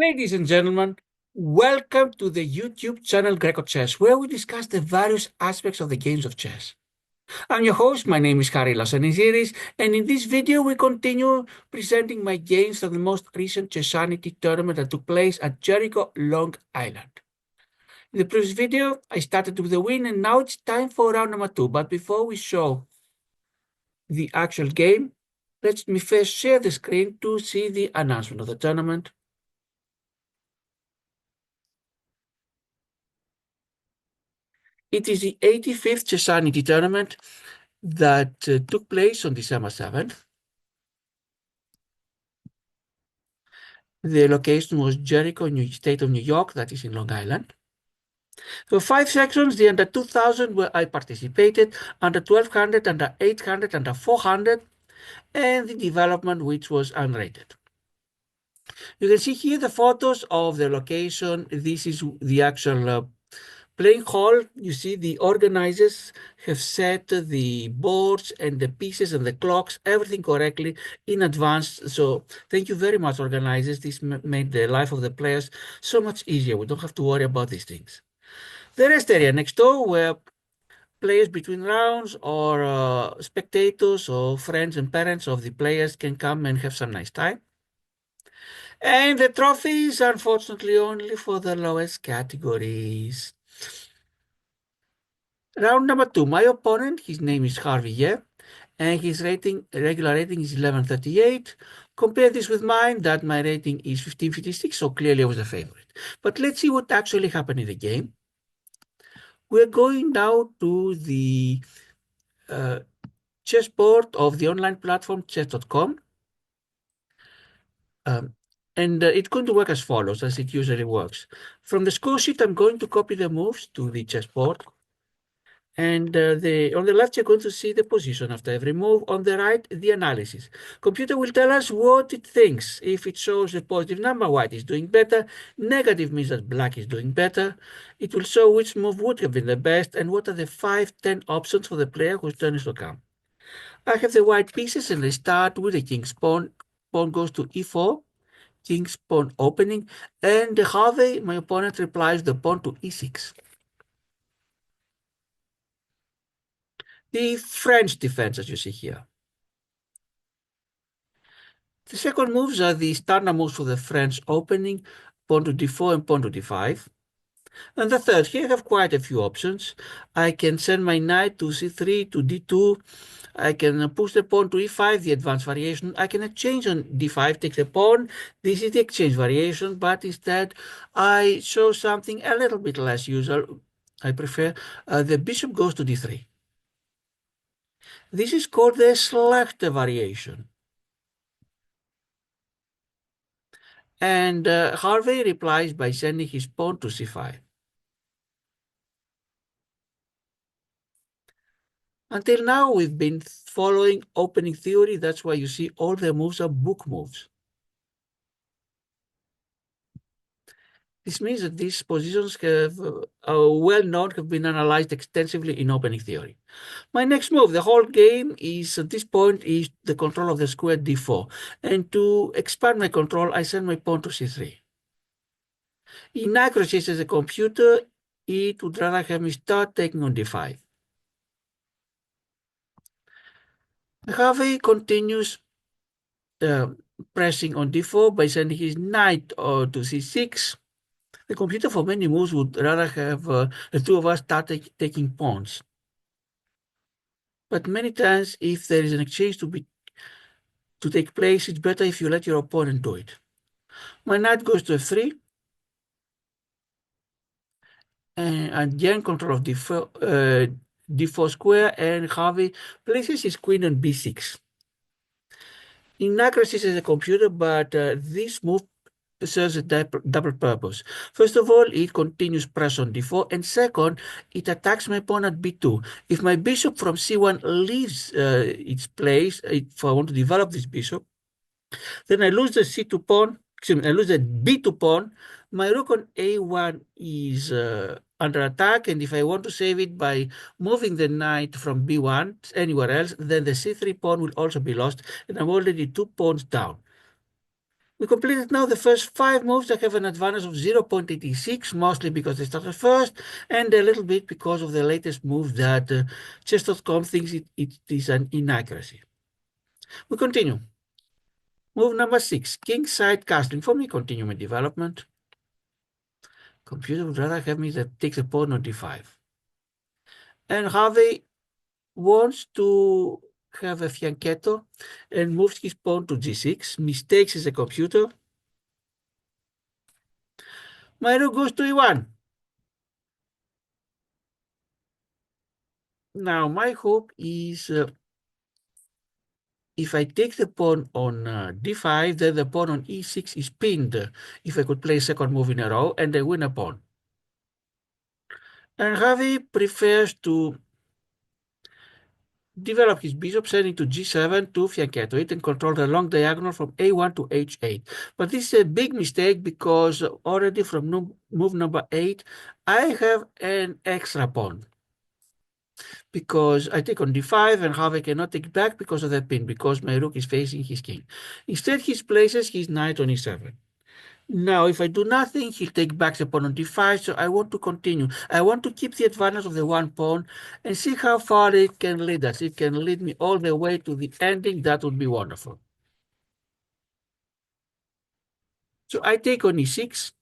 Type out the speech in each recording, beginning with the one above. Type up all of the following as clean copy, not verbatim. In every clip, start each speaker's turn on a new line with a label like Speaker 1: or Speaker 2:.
Speaker 1: Ladies and gentlemen, welcome to the YouTube channel grecochess, where we discuss the various aspects of the games of chess. I'm your host, my name is Harry Ye, and in this video we continue presenting my games from the most recent chessanity tournament that took place at Jericho, Long Island. In the previous video, I started with the win, and now it's time for round number 2. But before we show the actual game, let me first share the screen to see the announcement of the tournament. It is the 85th chessanity tournament that took place on December 7th. The location was Jericho, state of New York, that is in Long Island. For 5 sections, the under 2000 where I participated, under 1200, under 800, under 400, and the development which was unrated. You can see here the photos of the location. This is the actual playing hall. You see the organizers have set the boards and the pieces and the clocks, everything correctly in advance. So thank you very much, organizers. This made the life of the players so much easier. We don't have to worry about these things. The rest area next door where players between rounds or spectators or friends and parents of the players can come and have some nice time. And the trophies, unfortunately, only for the lowest categories. Round number 2, my opponent, his name is Harvey Ye, and his regular rating is 1138. Compare this with mine, that my rating is 1556, so clearly I was the favorite. But let's see what actually happened in the game. We're going now to the chessboard of the online platform chess.com. And it's going to work as follows, as it usually works. From the score sheet, I'm going to copy the moves to the chessboard. And on the left, you're going to see the position after every move. On the right, the analysis. Computer will tell us what it thinks. If it shows a positive number, white is doing better. Negative means that black is doing better. It will show which move would have been the best and what are the 5-10 options for the player whose turn is to come. I have the white pieces and I start with the king's pawn. Pawn goes to e4, king's pawn opening, and Harvey, my opponent, replies the pawn to e6. The French defense, as you see here. The second moves are the standard moves for the French opening, pawn to d4 and pawn to d5. And the third, here I have quite a few options. I can send my knight to c3, to d2. I can push the pawn to e5, the advanced variation. I can exchange on d5, take the pawn. This is the exchange variation, but instead I show something a little bit less usual. I prefer the bishop goes to d3. This is called the Schlechter variation. And Harvey replies by sending his pawn to c5. Until now, we've been following opening theory. That's why you see all the moves are book moves. This means that these positions are well known, have been analyzed extensively in opening theory. My next move, the whole game is at this point, is the control of the square d4. And to expand my control, I send my pawn to c3. In accuracy as a computer, it would rather have me start taking on d5. Harvey continues pressing on d4 by sending his knight to c6. The computer for many moves would rather have the two of us start taking pawns. But many times, if there is an exchange to take place, it's better if you let your opponent do it. My knight goes to f3. And again, control of d4 square, and Harvey places his queen on b6. Inaccuracy is a computer, but this move serves a double purpose. First of all, it continues press on d4, and second, it attacks my pawn at b2. If my bishop from c1 leaves its place, if I want to develop this bishop, then I lose the c2 pawn, I lose the b2 pawn. My rook on a1 is under attack, and if I want to save it by moving the knight from b1 anywhere else, then the c3 pawn will also be lost, and I'm already 2 pawns down. We completed now the first 5 moves. I have an advantage of 0.86, mostly because they started first, and a little bit because of the latest move that chess.com thinks it is an inaccuracy. We continue. Move number 6, king side castling. For me, continue my development. Computer would rather have me that takes a pawn on d5. And Harvey wants to have a fianchetto and moves his pawn to g6. Mistakes as a computer. My rook goes to e1. Now my hope is if I take the pawn on d5, then the pawn on e6 is pinned. If I could play a second move in a row and I win a pawn. And Harvey prefers to develop his bishop, sending to g7 to fianchetto it and control the long diagonal from a1 to h8. But this is a big mistake because already from move number 8, I have an extra pawn. Because I take on d5 and Harvey cannot take back because of that pin, because my rook is facing his king. Instead, he places his knight on e7. Now, if I do nothing, he'll take back the pawn on d5, so I want to continue. I want to keep the advantage of the one pawn and see how far it can lead us. It can lead me all the way to the ending. That would be wonderful. So I take on e6.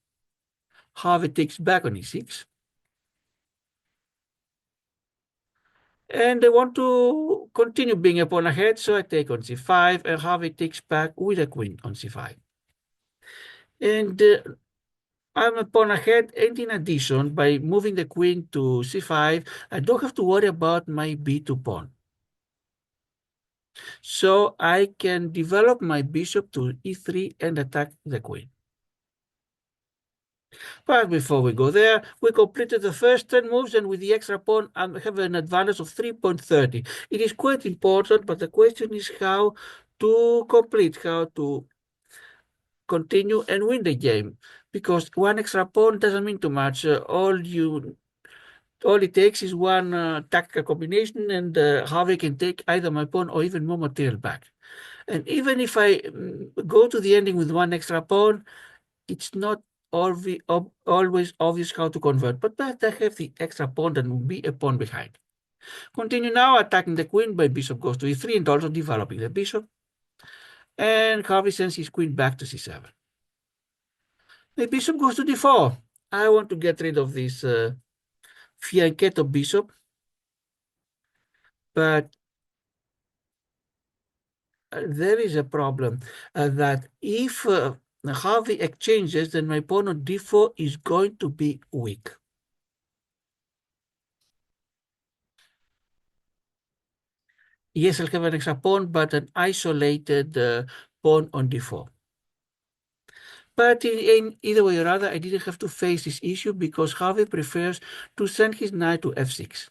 Speaker 1: Harvey takes back on e6. And I want to continue being a pawn ahead, so I take on c5, and Harvey takes back with a queen on c5. And I'm a pawn ahead, and in addition, by moving the queen to c5, I don't have to worry about my b2 pawn. So I can develop my bishop to e3 and attack the queen. But before we go there, we completed the first 10 moves, and with the extra pawn, I have an advantage of 3.30. It is quite important, but the question is how to complete, how to continue and win the game, because one extra pawn doesn't mean too much. All it takes is one tactical combination, and Harvey can take either my pawn or even more material back. And even if I go to the ending with one extra pawn, it's not always obvious how to convert, but I have the extra pawn that will be a pawn behind. Continue now attacking the queen by bishop goes to e3 and also developing the bishop. And Harvey sends his queen back to c7. The bishop goes to d4. I want to get rid of this fianchetto bishop, but there is a problem that if Harvey exchanges, then my pawn on d4 is going to be weak. Yes, I'll have an extra pawn, but an isolated pawn on d4. But in either way or other, I didn't have to face this issue because Harvey prefers to send his knight to f6.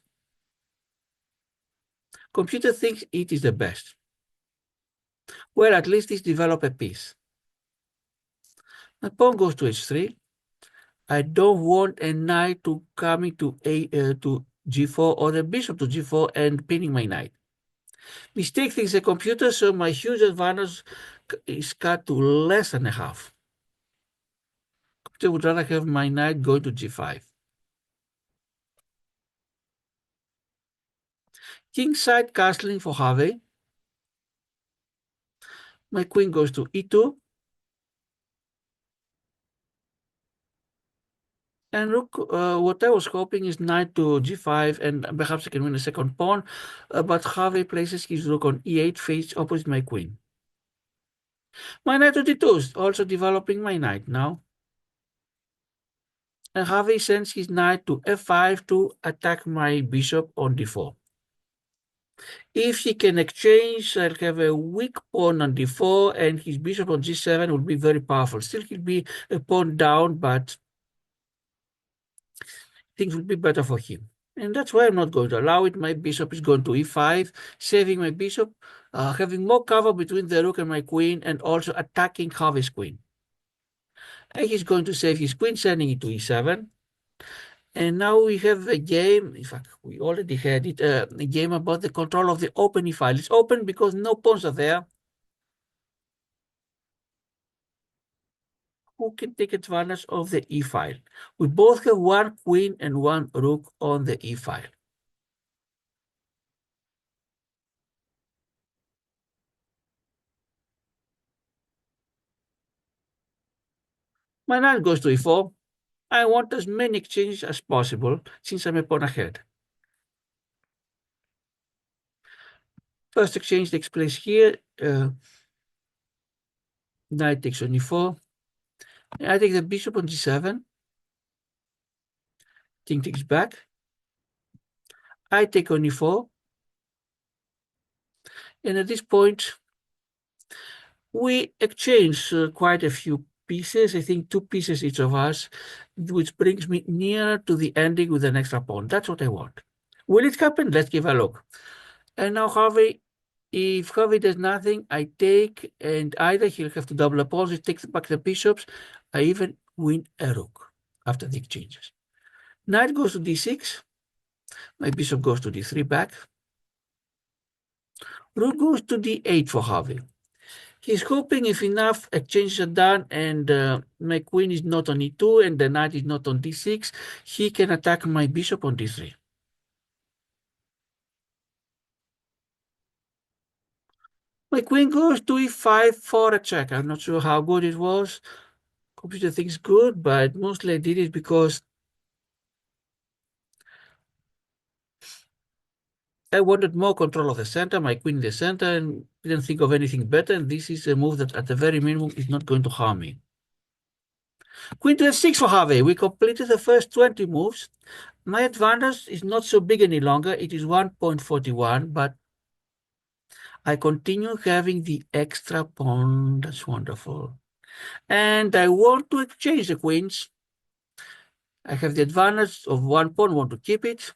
Speaker 1: Computer thinks it is the best. Well, at least it's develop a piece. My pawn goes to h3. I don't want a knight to coming to g4 or the bishop to g4 and pinning my knight. Mistake thinks the computer, so my huge advantage is cut to less than a half. Computer would rather have my knight going to g5. Kingside castling for Harvey. My queen goes to e2. And look, what I was hoping is knight to g5, and perhaps I can win a second pawn, but Harvey places his rook on e8, face opposite my queen. My knight to d2, also developing my knight now. And Harvey sends his knight to f5 to attack my bishop on d4. If he can exchange, I'll have a weak pawn on d4, and his bishop on g7 will be very powerful. Still, he'll be a pawn down, but things will be better for him. And that's why I'm not going to allow it. My bishop is going to e5, saving my bishop, having more cover between the rook and my queen, and also attacking Harvey's queen. And he's going to save his queen, sending it to e7. And now we have a game, in fact, we already had it, a game about the control of the open e file. It's open because no pawns are there. who can take advantage of the e file. We both have one queen and one rook on the e file. My knight goes to e4. I want as many exchanges as possible since I'm a pawn ahead. First exchange takes place here. Knight takes on e4. I take the bishop on g7. King takes back. I take on e4. And at this point, we exchange quite a few pieces. I think 2 pieces each of us, which brings me nearer to the ending with an extra pawn. That's what I want. Will it happen? Let's give a look. And now Harvey, if Harvey does nothing, I take, and either he'll have to double up pawns, he takes back the bishops. I even win a rook after the exchanges. Knight goes to d6. My bishop goes to d3 back. Rook goes to d8 for Harvey. He's hoping if enough exchanges are done and my queen is not on e2 and the knight is not on d6, he can attack my bishop on d3. My queen goes to e5 for a check. I'm not sure how good it was. Computer thinks good, but mostly I did it because I wanted more control of the center, my queen in the center, and didn't think of anything better. And this is a move that at the very minimum is not going to harm me. Queen to f6 for Harvey. We completed the first 20 moves. My advantage is not so big any longer. It is 1.41, but I continue having the extra pawn. That's wonderful. And I want to exchange the queens. I have the advantage of one pawn, want to keep it.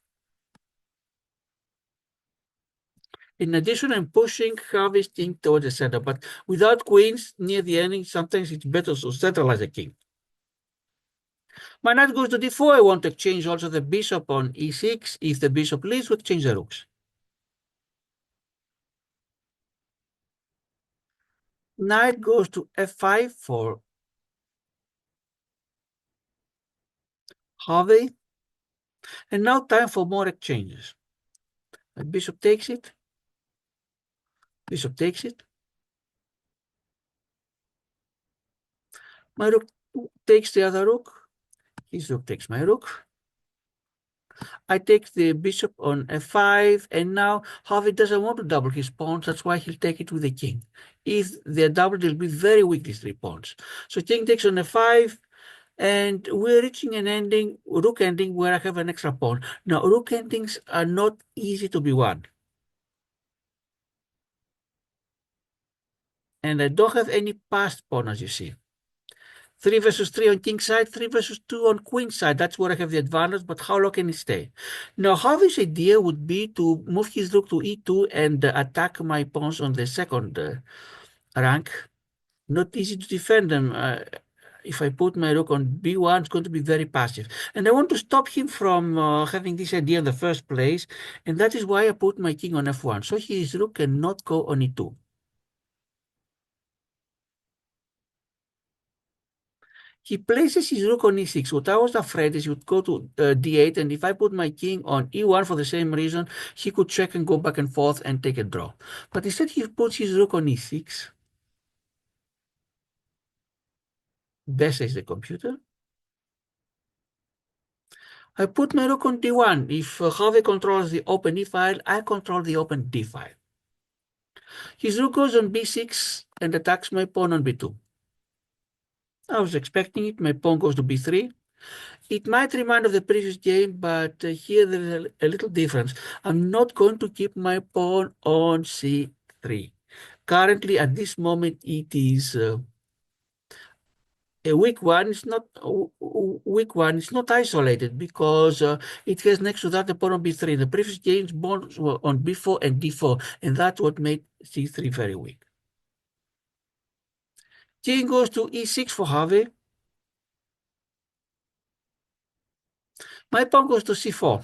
Speaker 1: In addition, I'm pushing Harvey's king towards the center, but without queens near the ending, sometimes it's better to centralize the king. My knight goes to d4. I want to exchange also the bishop on e6. If the bishop leaves, we exchange the rooks. Knight goes to f5 for Harvey. And now time for more exchanges. My bishop takes it. Bishop takes it. My rook takes the other rook. His rook takes my rook. I take the bishop on f5, and now Harvey doesn't want to double his pawns. That's why he'll take it with the king. If they're doubled, they'll be very weak, these 3 pawns. So king takes on f5, and we're reaching an ending, rook ending, where I have an extra pawn. Now, rook endings are not easy to be won. And I don't have any passed pawn, as you see. 3 versus 3 on king side, 3 versus 2 on queen side. That's where I have the advantage, but how long can he stay? Now, Harvey's idea would be to move his rook to e2 and attack my pawns on the second rank. Not easy to defend them. If I put my rook on b1, it's going to be very passive. And I want to stop him from having this idea in the first place, and that is why I put my king on f1. So his rook cannot go on e2. He places his rook on e6. What I was afraid is he would go to d8, and if I put my king on e1 for the same reason, he could check and go back and forth and take a draw. But instead he puts his rook on e6. Best says the computer. I put my rook on d1. If Harvey controls the open e file, I control the open d file. His rook goes on b6 and attacks my pawn on b2. I was expecting it. My pawn goes to b3. It might remind of the previous game, but here there's a little difference. I'm not going to keep my pawn on c3. Currently, at this moment, it is a weak one. It's not weak one. It's not isolated because it has next to that the pawn on b3. In the previous games, pawns were on b4 and d4, and that's what made c3 very weak. King goes to e6 for Harvey. My pawn goes to c4.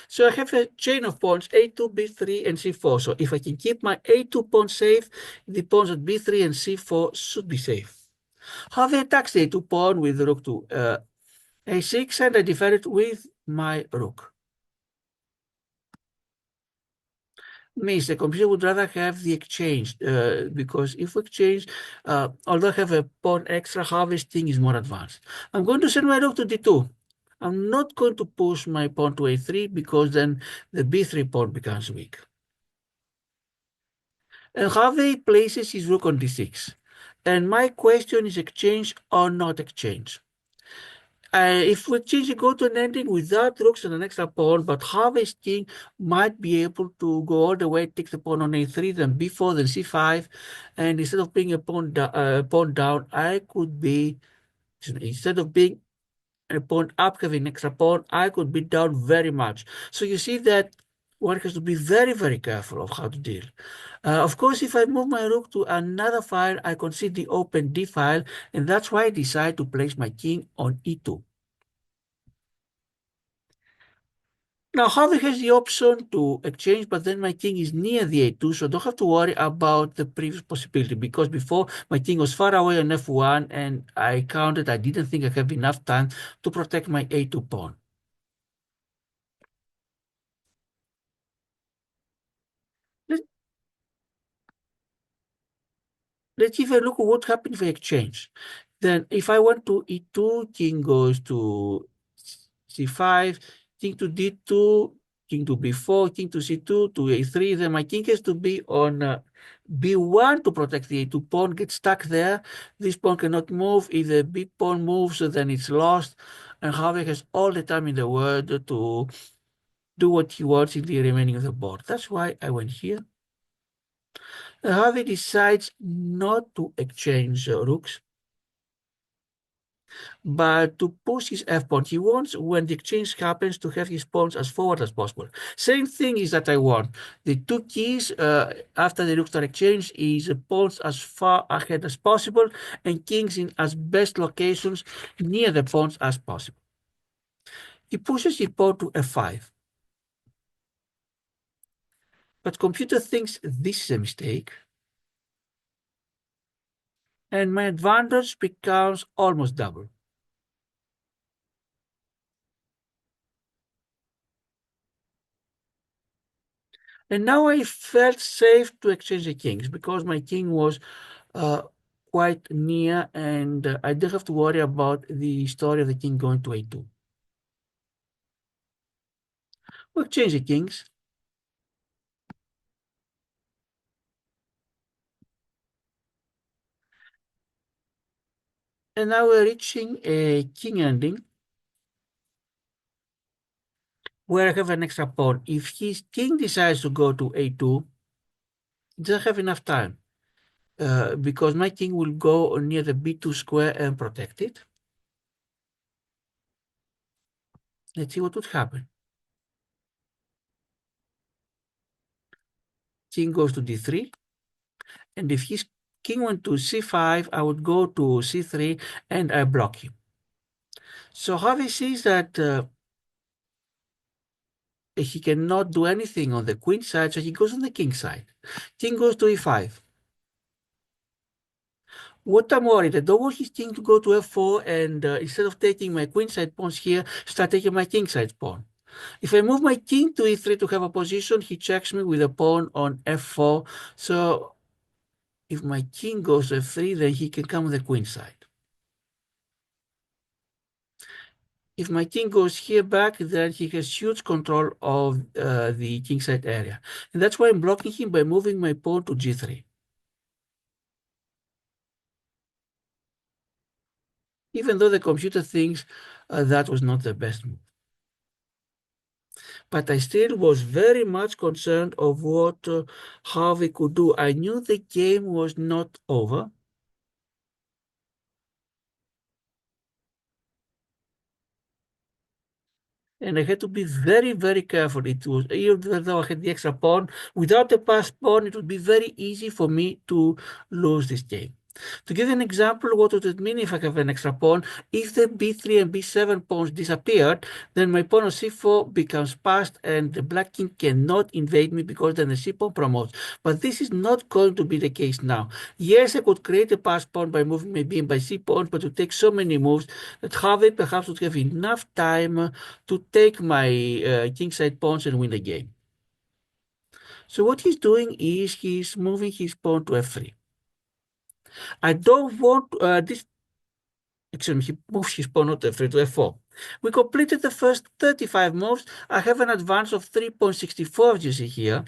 Speaker 1: So I have a chain of pawns a2, b3, and c4. So if I can keep my a2 pawn safe, the pawns at b3 and c4 should be safe. Harvey attacks the a2 pawn with rook to a6, and I defend it with my rook. Means the computer would rather have the exchange because if we exchange, although I have a pawn extra, harvesting is more advanced. I'm going to send my rook to d2. I'm not going to push my pawn to a3 because then the b3 pawn becomes weak. And Harvey places his rook on d6. And my question is exchange or not exchange. If we change go to an ending without rooks and an extra pawn, but Harvey's king might be able to go all the way, take the pawn on a3, then b4, then c5, and instead of being a pawn down, I could be, instead of being a pawn up, having an extra pawn, I could be down very much. So you see that one has to be very, very careful of how to deal. Of course, if I move my rook to another file, I concede the open d file, and that's why I decide to place my king on e2. Now, Harvey has the option to exchange, but then my king is near the a2, so I don't have to worry about the previous possibility, because before my king was far away on f1, and I counted, I didn't think I have enough time to protect my a2 pawn. Let's give a look at what happened if I exchange. Then if I went to e2, king goes to c5, king to d2, king to b4, king to c2, to a3, then my king has to be on b1 to protect the a2 pawn, get stuck there. This pawn cannot move. If the b pawn moves, then it's lost. And Harvey has all the time in the world to do what he wants in the remaining of the board. That's why I went here. Harvey decides not to exchange rooks, but to push his f-pawn. He wants, when the exchange happens, to have his pawns as forward as possible. Same thing is that I want. The two keys after the rooks are exchanged is pawns as far ahead as possible and kings in as best locations near the pawns as possible. He pushes his pawn to f5. But computer thinks this is a mistake, and my advantage becomes almost double. And now I felt safe to exchange the kings because my king was uh, quite near, and I didn't have to worry about the story of the king going to a2. We exchange the kings. And now we're reaching a king ending where I have an extra pawn. If his king decides to go to a2, he doesn't have enough time because my king will go near the b2 square and protect it. Let's see what would happen. King goes to d3. And if his king went to c5, I would go to c3 and I block him. So Harvey sees that he cannot do anything on the queen side, so he goes on the king side. King goes to e5. What I'm worried, I don't want his king to go to f4 and instead of taking my queen side pawns here, start taking my king side pawn. If I move my king to e3 to have a position, he checks me with a pawn on f4. So if my king goes to f3, then he can come on the queen side. If my king goes here back, then he has huge control of the kingside area. And that's why I'm blocking him by moving my pawn to g3. Even though the computer thinks that was not the best move. But I still was very much concerned of what Harvey could do. I knew the game was not over. And I had to be very, very careful. It was, even though I had the extra pawn, without the passed pawn, it would be very easy for me to lose this game. To give an example, what would it mean if I have an extra pawn? If the b3 and b7 pawns disappeared, then my pawn on c4 becomes passed and the black king cannot invade me because then the c pawn promotes. But this is not going to be the case now. Yes, I could create a pass pawn by moving my b and by c pawn, but it would take so many moves that Harvey perhaps would have enough time to take my kingside pawns and win the game. So what he's doing is he's moving his pawn to f3. I don't want this. Excuse me, he moves his pawn not to f3 to f4. We completed the first 35 moves. I have an advance of 3.64, as you see here.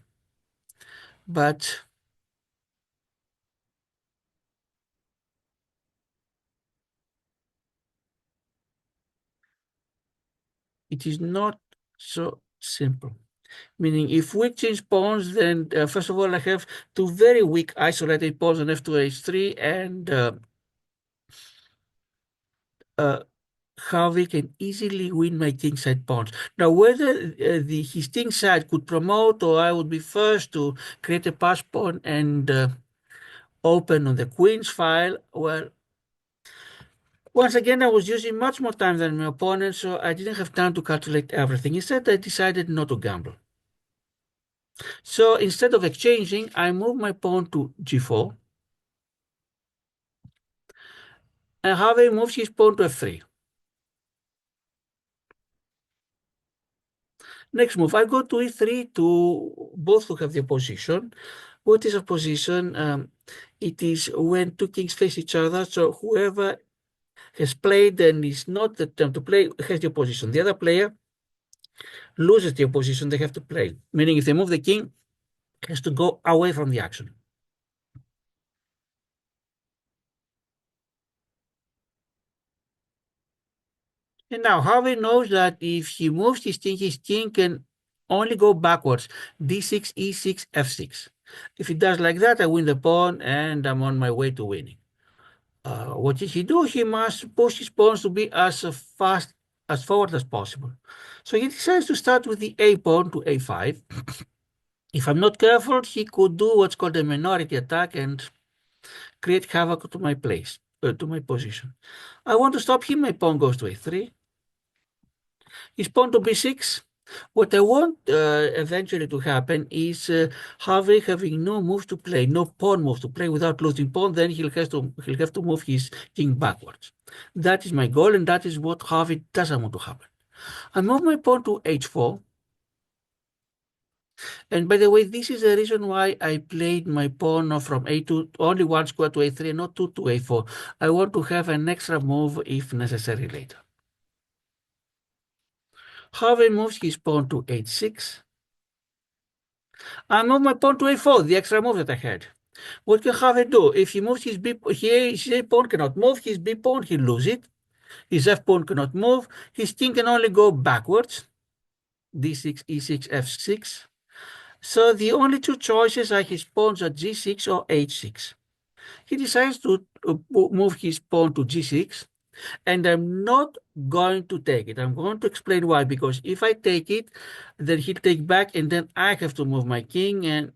Speaker 1: But it is not so simple. Meaning, if we change pawns, then first of all, I have two very weak isolated pawns on f2, h3, and Harvey can easily win my kingside pawns. Now, whether his kingside could promote or I would be first to create a pass pawn and open on the queen's file, well, once again, I was using much more time than my opponent, so I didn't have time to calculate everything. Instead, I decided not to gamble. So instead of exchanging, I moved my pawn to g4, and Harvey moves his pawn to f3. Next move, I go to e3 to both to have the opposition. What is opposition? It is when two kings face each other, so whoever has played and is not the time to play has the opposition. The other player loses the opposition they have to play, meaning if they move the king, has to go away from the action. And now Harvey knows that if he moves his king can only go backwards, d6, e6, f6. If he does like that, I win the pawn and I'm on my way to winning. What did he do? He must push his pawns to be as fast as forward as possible. So he decides to start with the a pawn to a5. If I'm not careful, he could do what's called a minority attack and create havoc to my place, to my position. I want to stop him. My pawn goes to a3. His pawn to b6. What I want eventually to happen is Harvey having no moves to play, no pawn moves to play without losing pawn. Then he'll have to move his king backwards. That is my goal, and that is what Harvey doesn't want to happen. I move my pawn to h4. And by the way, this is the reason why I played my pawn from a2, only one square to a3, and not two to a4. I want to have an extra move if necessary later. Harvey moves his pawn to h6. I move my pawn to a4, the extra move that I had. What can Harvey do? If he moves his b, his a pawn cannot move, his b pawn, he loses it. His f pawn cannot move, his king can only go backwards. d6, e6, f6. So the only two choices are his pawns at g6 or h6. He decides to move his pawn to g6, and I'm not going to take it. I'm going to explain why, because if I take it, then he'll take back, and then I have to move my king, and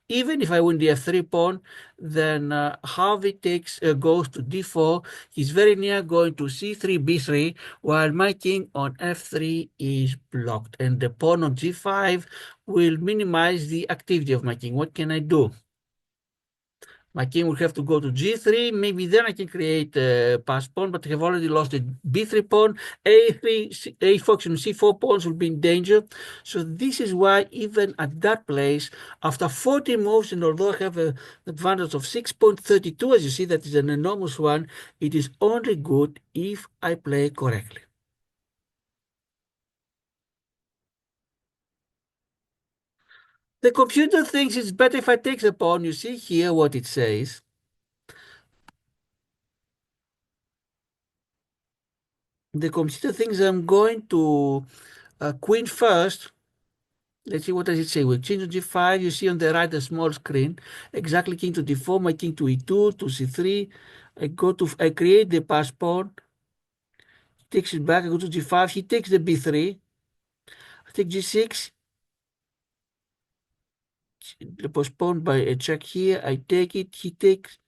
Speaker 1: even if I win the f3 pawn, then Harvey goes to d4. He's very near going to c3, b3, while my king on f3 is blocked, and the pawn on g5 will minimize the activity of my king. What can I do? My king will have to go to g3. Maybe then I can create a pass pawn, but I have already lost the b3 pawn. a3, a4, and c4 pawns will be in danger. So this is why even at that place, after 40 moves, and although I have an advantage of 6.32, as you see, that is an enormous one, it is only good if I play correctly. The computer thinks it's better if I take the pawn. You see here what it says. The computer thinks I'm going to queen first. Let's see, what does it say? With king to g5, you see on the right a small screen. Exactly king to d4, my king to e2, to c3. I create the pass pawn. He takes it back, I go to g5. He takes the b3. I take g6. Postponed by a check here. I take it. He takes.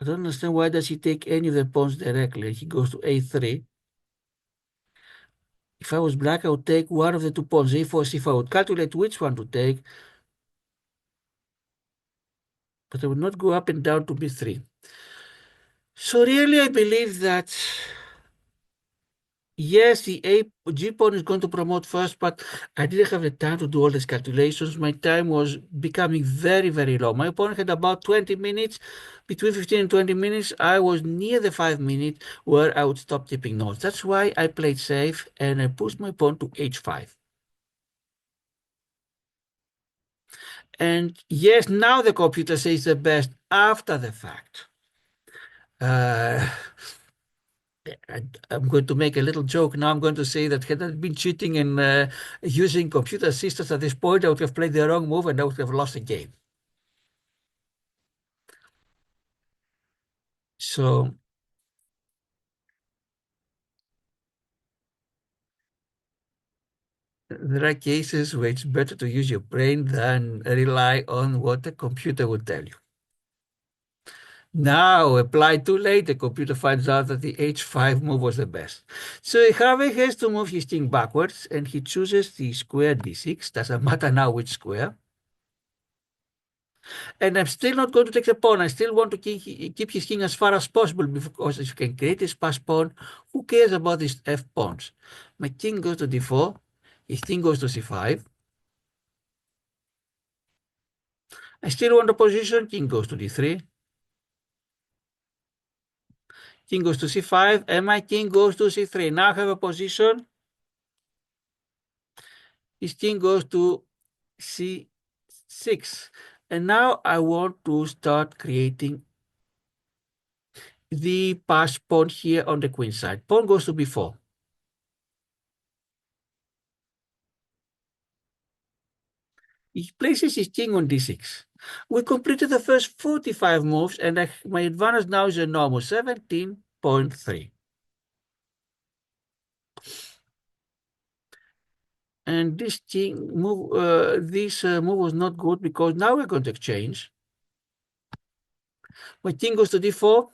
Speaker 1: I don't understand why does he take any of the pawns directly. He goes to a3. If I was black, I would take one of the two pawns, a4, c4. I would calculate which one to take, but I would not go up and down to b3. So really, I believe that, yes, the G pawn is going to promote first, but I didn't have the time to do all these calculations. My time was becoming very, very low. My opponent had about 20 minutes. Between 15 and 20 minutes, I was near the 5 minute where I would stop tipping notes. That's why I played safe and I pushed my pawn to h5. And yes, now the computer says the best after the fact. Uh, I'm going to make a little joke. Now I'm going to say that had I been cheating and using computer assistants at this point, I would have played the wrong move and I would have lost the game. So there are cases where it's better to use your brain than rely on what the computer would tell you. Now, apply too late, the computer finds out that the h5 move was the best. So Harvey has to move his king backwards, and he chooses the square d6. Doesn't matter now which square. And I'm still not going to take the pawn. I still want to keep his king as far as possible, because if you can create this pass pawn, who cares about these f pawns? My king goes to d4, his king goes to c5. I still want a position, king goes to d3, king goes to c5, and my king goes to c3. Now I have a position, his king goes to c6. And now I want to start creating the pass pawn here on the queen side. Pawn goes to b4. He places his king on d6. We completed the first 45 moves, and my advantage now is enormous, 17.3. And this move was not good because now we're going to exchange. My king goes to d4,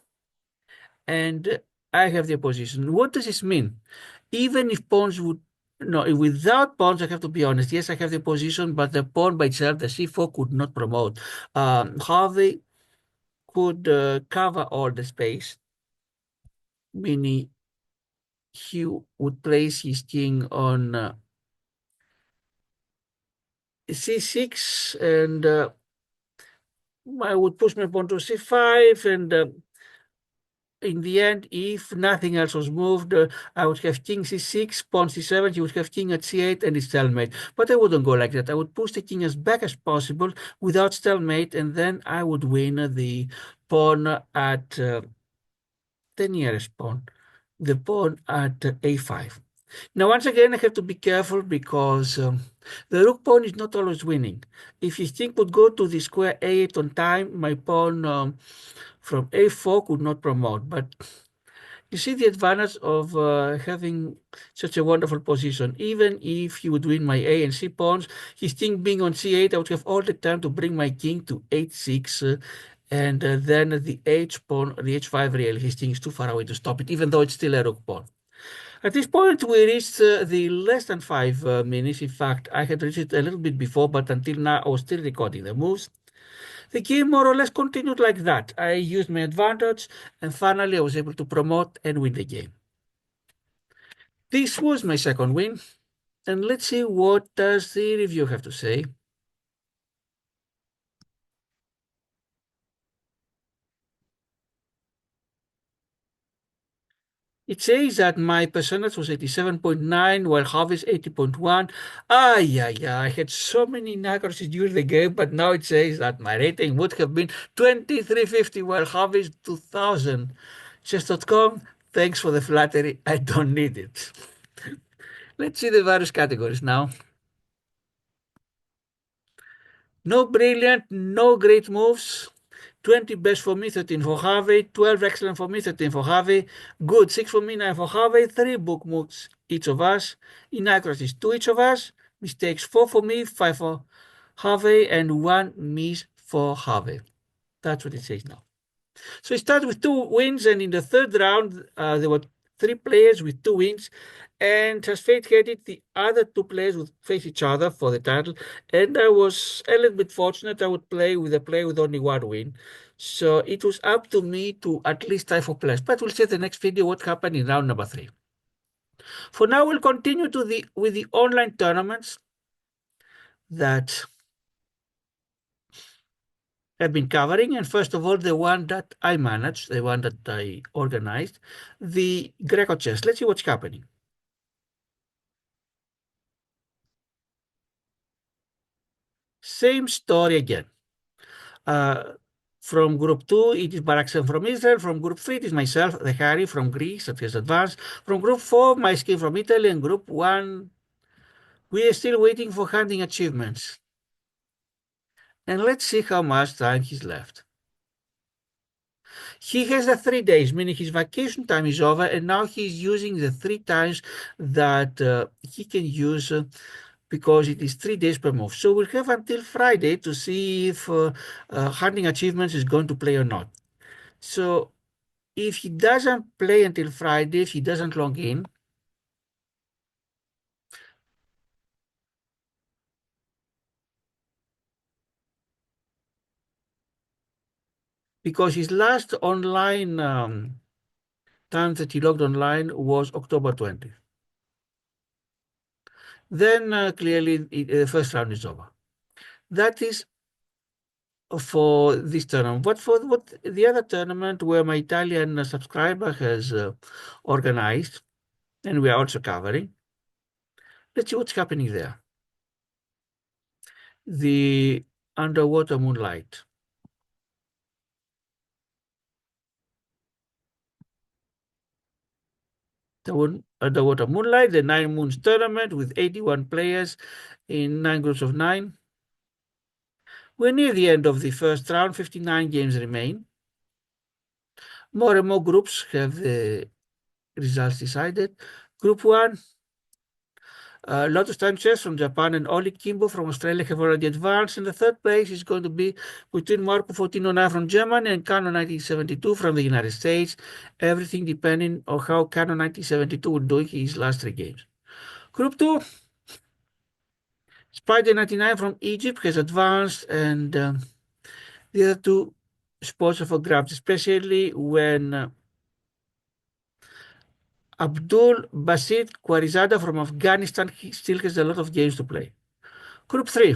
Speaker 1: and I have the opposition. What does this mean? Even if pawns would, no, without pawns, I have to be honest. Yes, I have the position, but the pawn by itself, the c4, could not promote. Harvey could cover all the space, meaning he would place his king on c6, and I would push my pawn to c5, and in the end, if nothing else was moved, I would have king c6, pawn c7, he would have king at c8, and it's stalemate. But I wouldn't go like that. I would push the king as back as possible without stalemate, and then I would win the pawn at the nearest pawn, the pawn at a5. Now, once again, I have to be careful because the rook pawn is not always winning. If his king would go to the square a8 on time, my pawn from a4 could not promote. But you see the advantage of having such a wonderful position. Even if he would win my a and c pawns, his king being on c8, I would have all the time to bring my king to h6. And then the h pawn, the h5 rail, his king is too far away to stop it, even though it's still a rook pawn. At this point, we reached the less than 5 minutes. In fact, I had reached it a little bit before, but until now, I was still recording the moves. The game more or less continued like that. I used my advantage, and finally, I was able to promote and win the game. This was my second win, and let's see what does the review have to say. It says that my percentage was 87.9, while Harvey's 80.1. Yeah, I had so many inaccuracies during the game, but now it says that my rating would have been 2350, while Harvey's 2000. Chess.com, thanks for the flattery. I don't need it. Let's see the various categories now. No brilliant, no great moves. 20 best for me, 13 for Harvey. 12 excellent for me, 13 for Harvey. Good, 6 for me, 9 for Harvey. 3 book moves each of us. Inaccuracies, 2 each of us. Mistakes, 4 for me, 5 for Harvey, and 1 miss for Harvey. That's what it says now. So he started with 2 wins, and in the third round, there were 3 players with 2 wins. And as fate had it, the other 2 players would face each other for the title. And I was a little bit fortunate. I would play with a player with only 1 win. So it was up to me to at least tie for players. But we'll see in the next video what happened in round number 3. For now, we'll continue with the online tournaments that I've been covering. And first of all, the one that I managed, the one that I organized, the grecochess. Let's see what's happening. Same story again. From group 2, it is Baraksan from Israel. From group 3, it is myself, the Harry from Greece that has advanced. From group 4, my skin from Italy. And group 1, we are still waiting for hunting achievements. And let's see how much time he's left. He has the 3 days, meaning his vacation time is over, and now he's using the 3 times that he can use because it is 3 days per move. So we'll have until Friday to see if hunting achievements is going to play or not. So if he doesn't play until Friday, if he doesn't log in, because his last online time that he logged online was October 20th. Then clearly the first round is over. That is for this tournament. But for what the other tournament where my Italian subscriber has organized, and we are also covering, let's see what's happening there. The underwater moonlight. The underwater moonlight, the 9 moons tournament with 81 players in 9 groups of 9. We're near the end of the first round. 59 games remain. More and more groups have the results decided. Group 1, Lotus Sanchez from Japan and Oli Kimbo from Australia have already advanced. In the third place is going to be between Marco 1409 from Germany and Canon 1972 from the United States. Everything depending on how Canon 1972 will do his last 3 games. Group 2, Spider 99 from Egypt has advanced, and the other 2 spots are for grabs, especially when Abdul Basit Kwarizada from Afghanistan, he still has a lot of games to play. Group 3,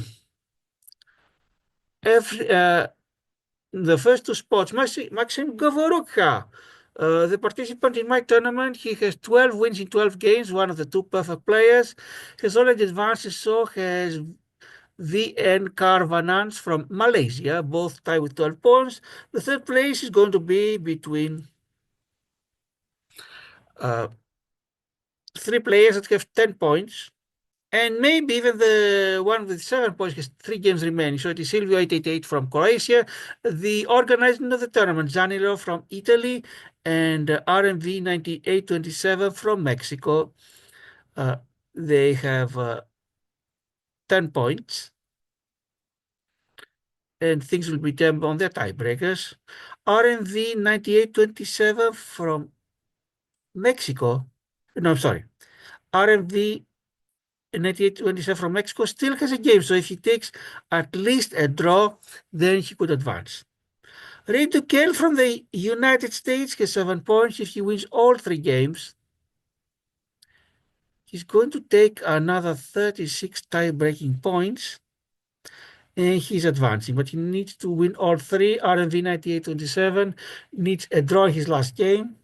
Speaker 1: the first 2 spots, Maxim Govorukha, the participant in my tournament, he has 12 wins in 12 games, one of the 2 perfect players. Has already advanced, so has VN Karvanans from Malaysia, both tied with 12 points. The third place is going to be between 3 players that have 10 points. And maybe even the one with 7 points has 3 games remaining. So it is Silvio 888 from Croatia, the organizer of the tournament, Zanilo from Italy, and RMV 9827 from Mexico. They have 10 points. And things will be determined on their tiebreakers. RMV 9827 from Mexico. No, I'm sorry. RMV 9827 from Mexico still has a game. So if he takes at least a draw, then he could advance. Ray Duquel from the United States has 7 points. If he wins all 3 games, he's going to take another 36 tie-breaking points. And he's advancing, but he needs to win all 3. RMV 9827 needs a draw in his last game,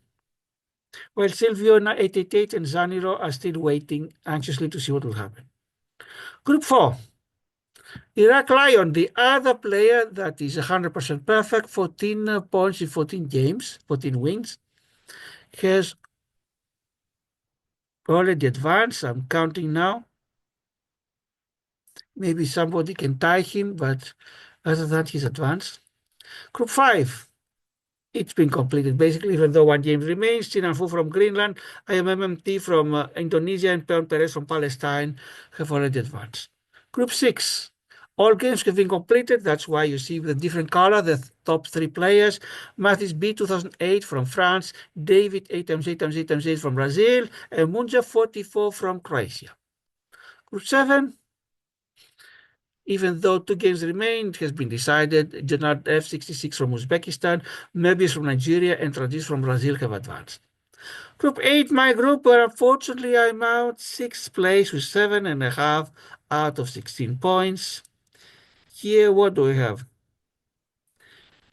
Speaker 1: while Silvio 888 and Zaniro are still waiting anxiously to see what will happen. Group 4, Iraq Lion, the other player that is 100% perfect, 14 points in 14 games, 14 wins, has already advanced. I'm counting now. Maybe somebody can tie him, but other than that, he's advanced. Group 5, it's been completed basically, even though 1 game remains. Sinan Fu from Greenland, IMMT from Indonesia, and Peon Perez from Palestine have already advanced. Group 6, All games have been completed. That's why you see the different color, the top 3 players. Mathis B 2008 from France, David 8 times 8 times 8 times 8 from Brazil, and Munja 44 from Croatia. Group 7, even though 2 games remain, it has been decided. Janard F66 from Uzbekistan, Mebius from Nigeria, and Tradis from Brazil have advanced. Group 8, my group, where unfortunately I'm out 6th place with 7.5 out of 16 points. Here, what do we have?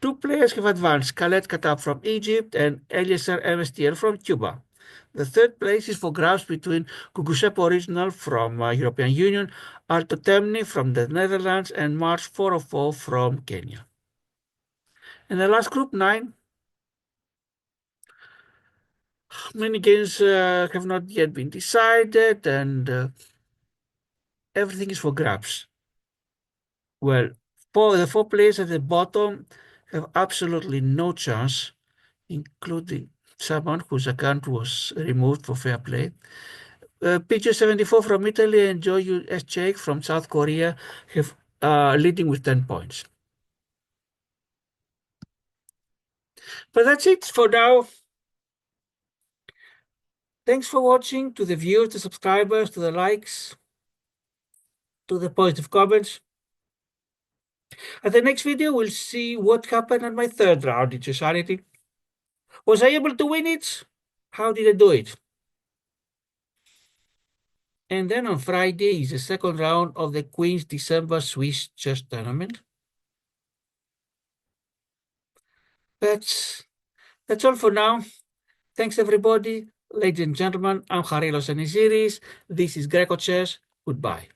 Speaker 1: 2 players have advanced, Khaled Katab from Egypt and Eliezer MSTN from Cuba. The third place is for grabs between Kukushep Original from European Union, Alto Temni from the Netherlands, and March 404 from Kenya. In the last group 9, many games have not yet been decided, and everything is for grabs. Well, the 4 players at the bottom have absolutely no chance, including someone whose account was removed for fair play. PG74 from Italy and Joe SJ from South Korea have leading with 10 points. But that's it for now. Thanks for watching, to the viewers, the subscribers, to the likes, to the positive comments. At the next video, we'll see what happened at my third round in chessanity. Was I able to win it? How did I do it? And then on Friday is the second round of the Queen's December Swiss Chess Tournament. That's all for now. Thanks, everybody. Ladies and gentlemen, I'm Harry Los Aniziris. This is Greco Chess. Goodbye.